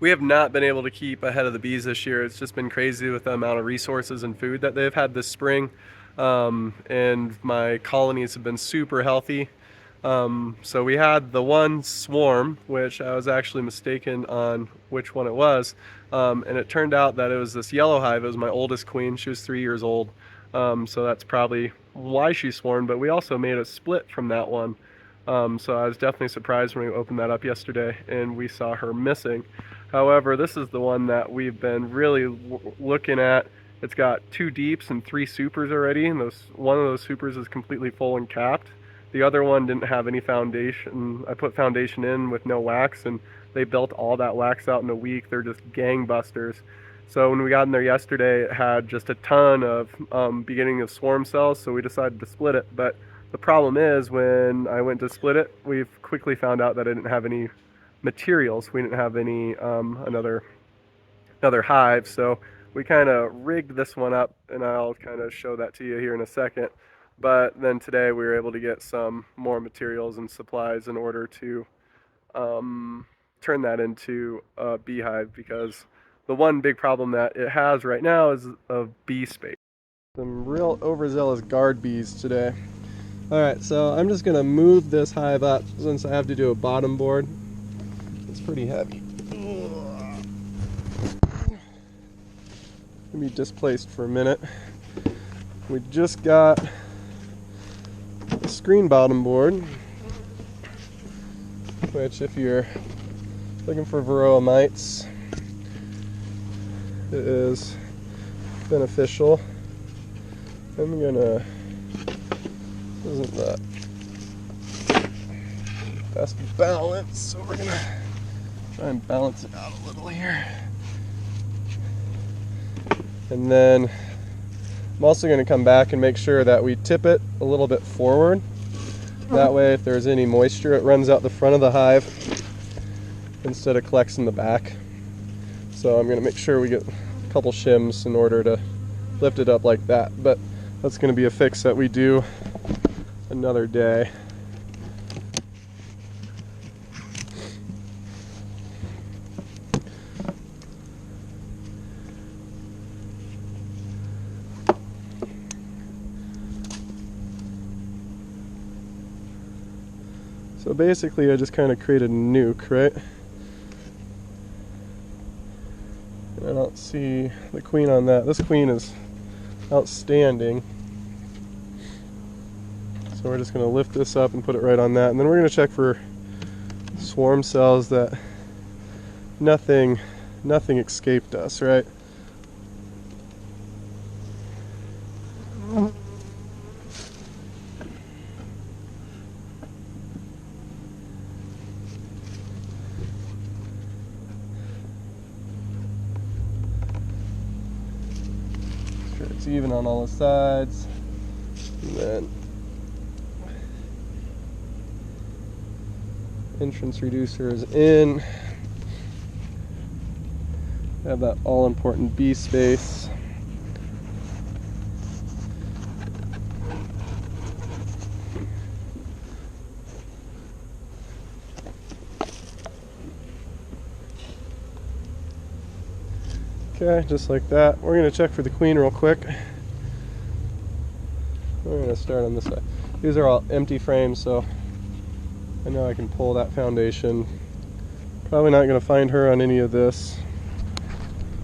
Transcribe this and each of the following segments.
We have not been able to keep ahead of the bees this year. It's just been crazy with the amount of resources and food that they've had this spring. And my colonies have been super healthy. So we had the one swarm, which I was actually mistaken on which one it was. And it turned out that it was this yellow hive. It was my oldest queen. She was 3 years old. So that's probably why she swarmed. But we also made a split from that one. So I was definitely surprised when we opened that up yesterday and we saw her missing. However, this is the one that we've been really looking at. It's got 2 deeps and 3 supers already, and one of those supers is completely full and capped. The other one didn't have any foundation. I put foundation in with no wax, and they built all that wax out in a week. They're just gangbusters. So when we got in there yesterday, it had just a ton of beginning of swarm cells, so we decided to split it. But the problem is when I went to split it, we've quickly found out that I didn't have any materials. We didn't have any another hive, so we kind of rigged this one up, and I'll kind of show that to you here in a second. But then today we were able to get some more materials and supplies in order to turn that into a beehive, because the one big problem that it has right now is of bee space. Some real overzealous guard bees today. Alright, so I'm just going to move this hive up since I have to do a bottom board. It's pretty heavy. Let me displaced for a minute. We just got a screen bottom board, which if you're looking for varroa mites, it is beneficial. I'm gonna, isn't that best balance, so we're gonna try and balance it out a little here. And then I'm also going to come back and make sure that we tip it a little bit forward. That way if there's any moisture, it runs out the front of the hive instead of collects in the back. So I'm going to make sure we get a couple shims in order to lift it up like that. But that's going to be a fix that we do another day. So basically I just kind of created a nuke, right? And I don't see the queen on that. This queen is outstanding. So we're just going to lift this up and put it right on that. And then we're going to check for swarm cells that nothing escaped us, right? It's even on all the sides, and then entrance reducer is in. Have that all-important bee space. Okay, just like that. We're going to check for the queen real quick. We're going to start on this side. These are all empty frames, so I know I can pull that foundation. Probably not going to find her on any of this.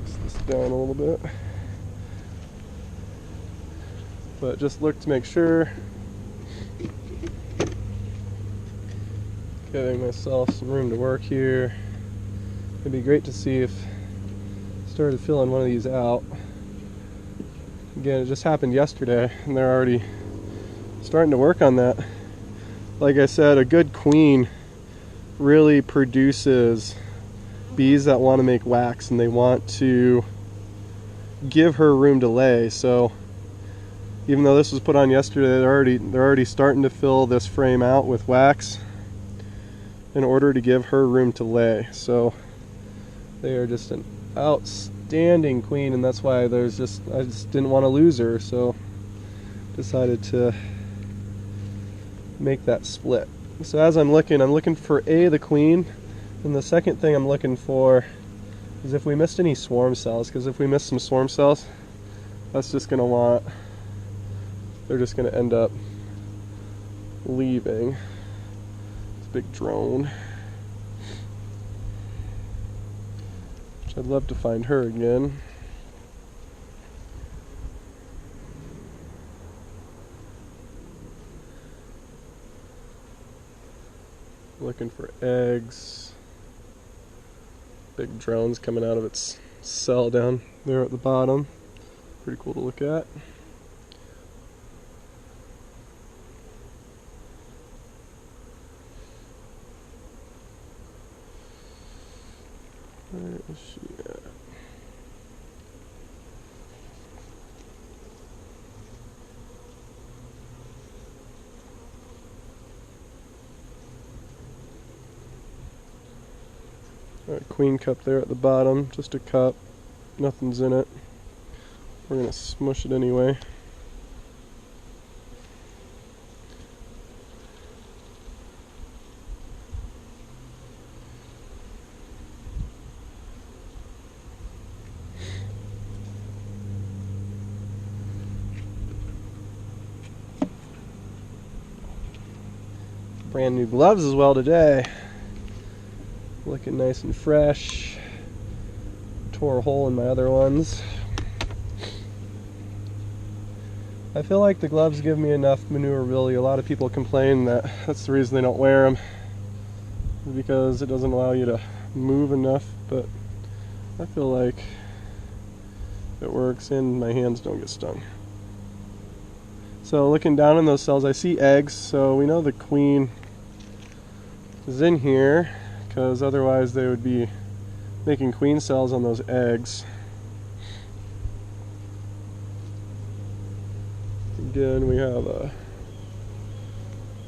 Put this down a little bit. But just look to make sure. Giving myself some room to work here. It'd be great to see if started filling one of these out. Again, it just happened yesterday and they're already starting to work on that. Like I said, a good queen really produces bees that want to make wax, and they want to give her room to lay. So even though this was put on yesterday, they're already starting to fill this frame out with wax in order to give her room to lay. So they are just an outstanding queen, and that's why I just didn't want to lose her, so decided to make that split. So as I'm looking for the queen, and the second thing I'm looking for is if we missed any swarm cells, because if we miss some swarm cells, that's just gonna want, they're just gonna end up leaving. This big drone. Which I'd love to find her again. Looking for eggs. Big drones coming out of its cell down there at the bottom. Pretty cool to look at. Where is she at? Alright, queen cup there at the bottom, just a cup, nothing's in it. We're going to smush it anyway. Brand new gloves as well today. Looking nice and fresh. Tore a hole in my other ones. I feel like the gloves give me enough maneuverability. A lot of people complain that that's the reason they don't wear them, because it doesn't allow you to move enough, but I feel like it works and my hands don't get stung. So looking down in those cells, I see eggs, so we know the queen is in here, because otherwise they would be making queen cells on those eggs. Again, we have a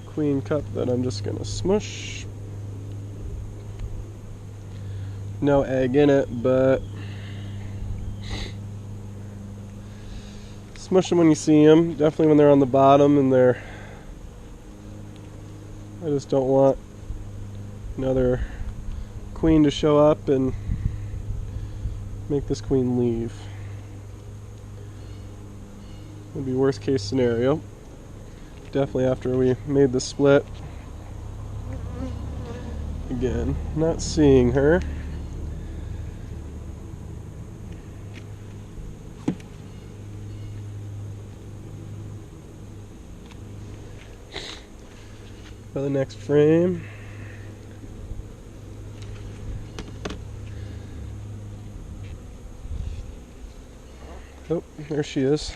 queen cup that I'm just going to smush. No egg in it, but smush them when you see them. Definitely when they're on the bottom and they're... I just don't want another queen to show up and make this queen leave. Would be worst case scenario. Definitely after we made the split. Again, not seeing her. For the next frame. Oh, there she is.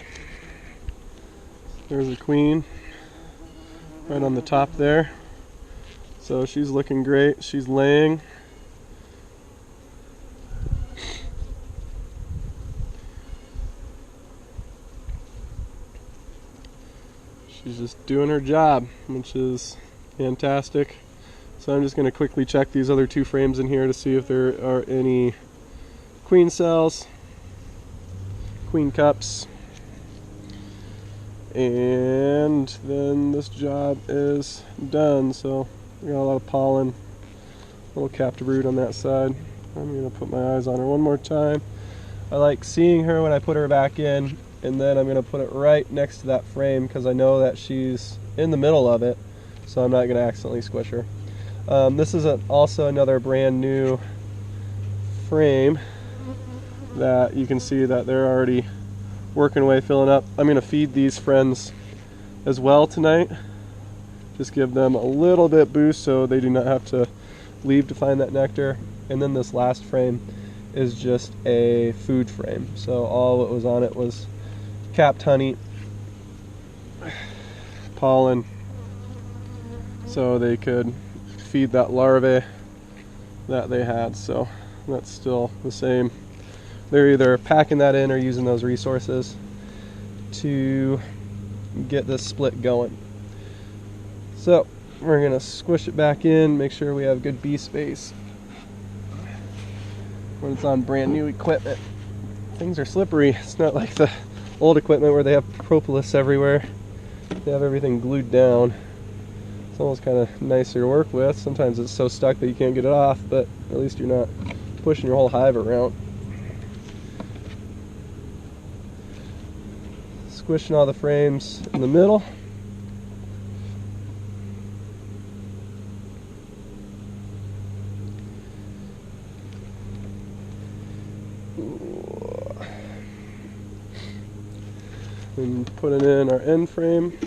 There's a queen right on the top there. So she's looking great. She's laying. She's just doing her job, which is fantastic. So I'm just going to quickly check these other two frames in here to see if there are any queen cells, queen cups. And then this job is done. So we got a lot of pollen, a little captive root on that side. I'm going to put my eyes on her one more time. I like seeing her when I put her back in, and then I'm going to put it right next to that frame because I know that she's in the middle of it, so I'm not going to accidentally squish her. This is also another brand new frame that you can see that they're already working away, filling up. I'm going to feed these friends as well tonight. Just give them a little bit boost so they do not have to leave to find that nectar. And then this last frame is just a food frame. So all that was on it was capped honey, pollen, so they could feed that larvae that they had. So that's still the same. They're either packing that in or using those resources to get this split going. So we're going to squish it back in, make sure we have good bee space when it's on brand new equipment. Things are slippery. It's not like the old equipment where they have propolis everywhere. They have everything glued down. It's almost kind of nicer to work with. Sometimes it's so stuck that you can't get it off, but at least you're not pushing your whole hive around. Squishing all the frames in the middle. And putting in our end frame.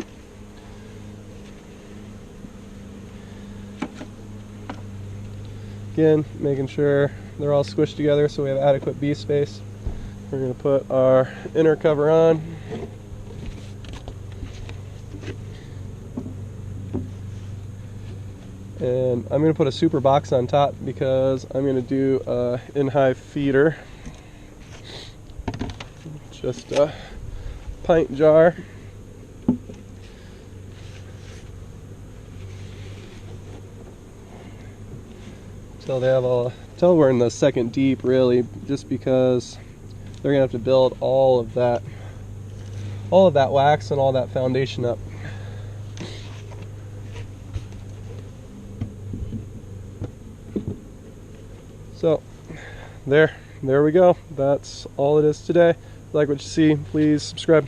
Again, making sure they're all squished together so we have adequate bee space. We're going to put our inner cover on. And I'm going to put a super box on top because I'm going to do a in-hive feeder. Just a pint jar. Till we're in the second deep, really, just because they're gonna have to build all of that wax and all that foundation up. So there we go. That's all it is today. If you like what you see, please subscribe.